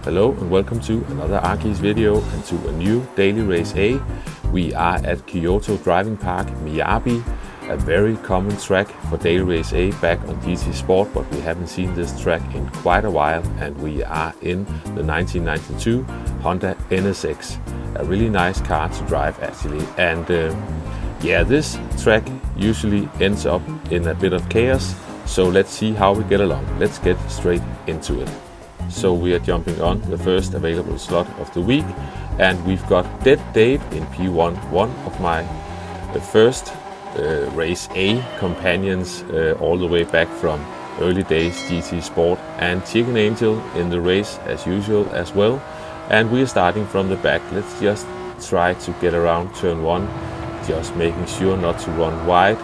Hello and welcome to another Arkeys video and to a new daily race A. We are at Kyoto Driving Park, Miyabi, a very common track for daily race A back on GT Sport, but we haven't seen this track in quite a while, and we are in the 1992 Honda NSX. A really nice car to drive actually, and yeah, this track usually ends up in a bit of chaos, so let's see how we get along. Let's get straight into it. So we are jumping on the first available slot of the week, and we've got Dead Dave in P1, one of my first race A companions all the way back from early days GT Sport, and Chicken Angel in the race as usual as well. And we are starting from the back. Let's just try to get around turn 1, just making sure not to run wide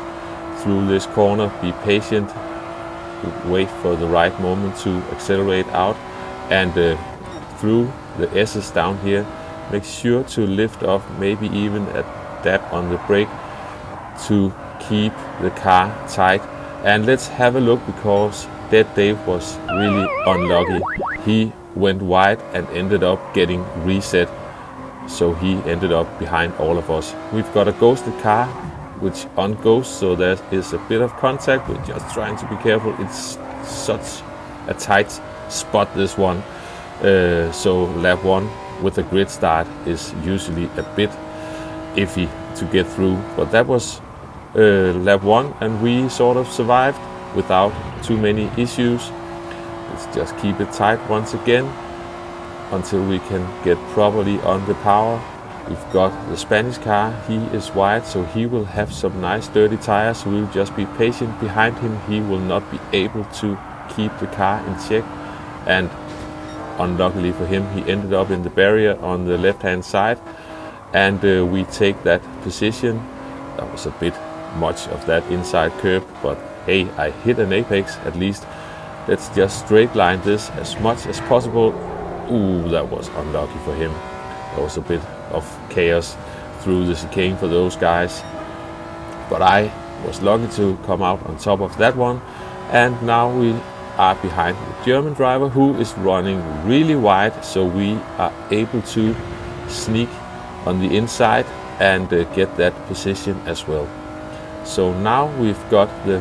through this corner. Be patient, wait for the right moment to accelerate out, and through the S's down here, make sure to lift off, maybe even a dab on the brake to keep the car tight. And let's have a look, because Dead Dave was really unlucky. He went wide and ended up getting reset, so he ended up behind all of us. We've got a ghosted car which unghosts, so there is a bit of contact. We're just trying to be careful. It's such a tight spot, this one, so lap 1 with a grid start is usually a bit iffy to get through, but that was lap 1 and we sort of survived without too many issues. Let's just keep it tight once again until we can get properly on the power. We've got the Spanish car. He is wide, so he will have some nice dirty tires. We'll just be patient behind him. He will not be able to keep the car in check, and unluckily for him, he ended up in the barrier on the left hand side, and we take that position. That was a bit much of that inside curb, but hey, I hit an apex at least. Let's just straight line this as much as possible. Ooh, that was unlucky for him. There was a bit of chaos through the chicane for those guys, but I was lucky to come out on top of that one. And now we are behind the German driver, who is running really wide, so we are able to sneak on the inside and get that position as well. So now we've got the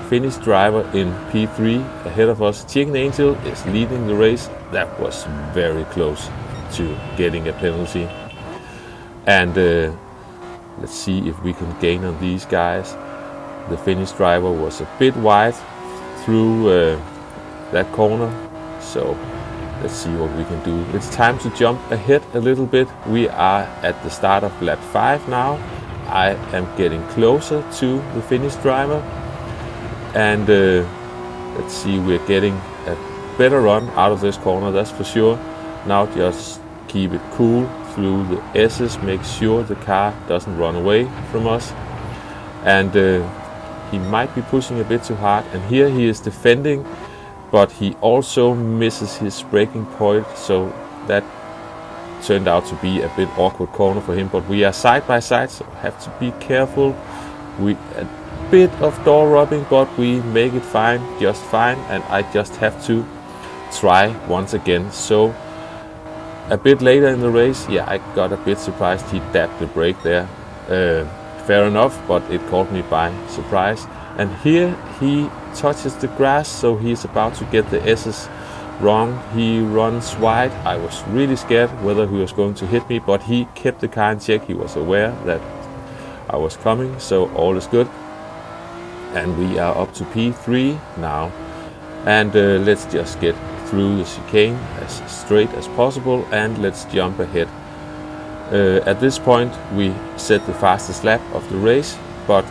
Finnish driver in P3 ahead of us. Chicken Angel is leading the race. That was very close to getting a penalty, and let's see if we can gain on these guys. The Finnish driver was a bit wide through that corner, so let's see what we can do. It's time to jump ahead a little bit. We are at the start of lap 5 now. I am getting closer to the Finnish driver, and let's see, we're getting a better run out of this corner, that's for sure. Now just keep it cool through the S's, make sure the car doesn't run away from us, and he might be pushing a bit too hard, and here he is defending, but he also misses his braking point, so that turned out to be a bit awkward corner for him. But we are side by side, so have to be careful. We a bit of door rubbing, but we make it fine, just fine, and I just have to try once again. So a bit later in the race, yeah, I got a bit surprised. He dabbed the brake there. Fair enough, but it caught me by surprise. And here he touches the grass, so he's about to get the S's wrong. He runs wide. I was really scared whether he was going to hit me, but he kept the car in check. He was aware that I was coming, so all is good. And we are up to P3 now, and let's just get through the chicane as straight as possible, and let's jump ahead. At this point we set the fastest lap of the race, but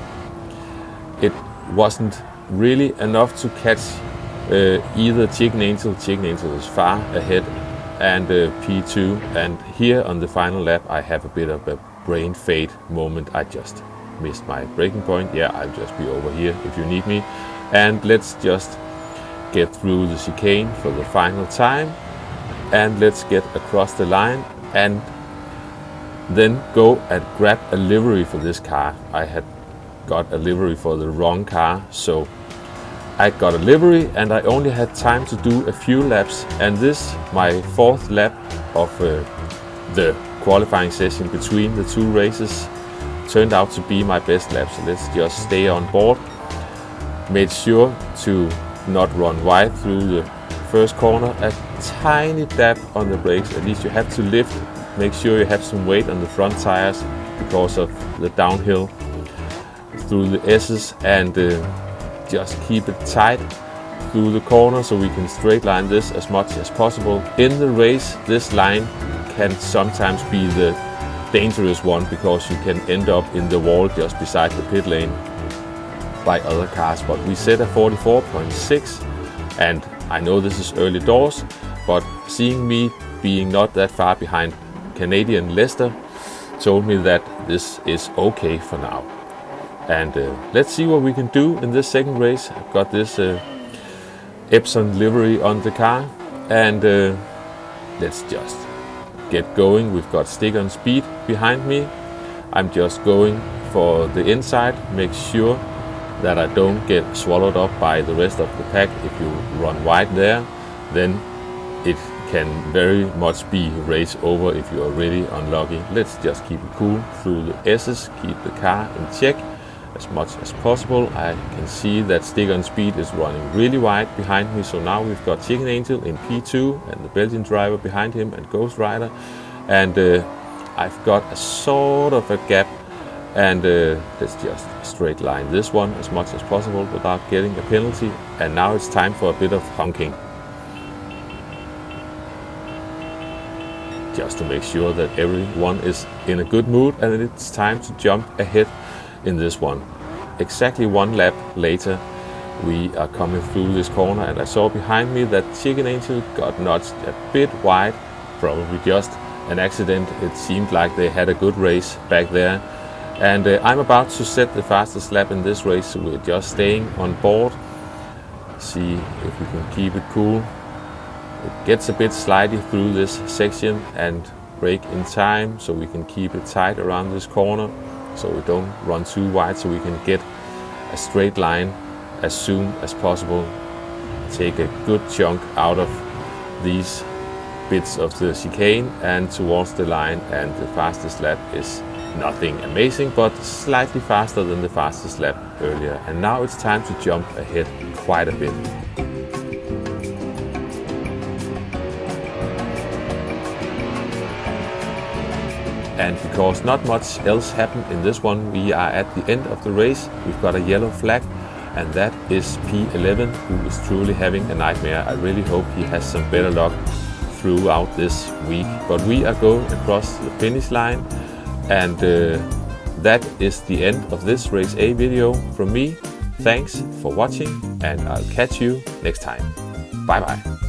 it wasn't really enough to catch either Chicken Angel. Chicken Angel is far ahead, and P2, and here on the final lap I have a bit of a brain fade moment. I just missed my braking point. Yeah, I'll just be over here if you need me, and let's just get through the chicane for the final time, and let's get across the line and then go and grab a livery for this car. I had got a livery for the wrong car, so I got a livery and I only had time to do a few laps, and this, my fourth lap of the qualifying session between the two races, turned out to be my best lap. So let's just stay on board. Made sure to not run wide through the first corner, a tiny dab on the brakes, at least you have to lift, make sure you have some weight on the front tires because of the downhill through the S's, and just keep it tight through the corner so we can straight line this as much as possible. In the race, this line can sometimes be the dangerous one because you can end up in the wall just beside the pit lane by other cars, but we set a 44.6, and I know this is early doors, but seeing me being not that far behind Canadian Leicester told me that this is okay for now. And let's see what we can do in this second race. I've got this Epson livery on the car, and let's just get going. We've got stick on speed behind me. I'm just going for the inside, make sure that I don't get swallowed up by the rest of the pack. If you run wide there, then it can very much be race over if you are really unlucky. Let's just keep it cool through the S's, keep the car in check as much as possible. I can see that stick on speed is running really wide behind me, so now we've got Chicken Angel in P2 and the Belgian driver behind him and Ghost Rider, and I've got a sort of a gap, and let's just straight line this one as much as possible without getting a penalty. And now it's time for a bit of honking, just to make sure that everyone is in a good mood, and it's time to jump ahead in this one. Exactly one lap later, we are coming through this corner, and I saw behind me that Chicken Angel got nudged a bit wide, probably just an accident. It seemed like they had a good race back there, and I'm about to set the fastest lap in this race, so we're just staying on board, see if we can keep it cool. It gets a bit slidey through this section, and brake in time so we can keep it tight around this corner so we don't run too wide, so we can get a straight line as soon as possible. Take a good chunk out of these bits of the chicane and towards the line, and the fastest lap is nothing amazing, but slightly faster than the fastest lap earlier. And now it's time to jump ahead quite a bit. And because not much else happened in this one, we are at the end of the race. We've got a yellow flag, and that is P11, who is truly having a nightmare. I really hope he has some better luck throughout this week. But we are going across the finish line, and that is the end of this Race A video from me. Thanks for watching, and I'll catch you next time. Bye bye.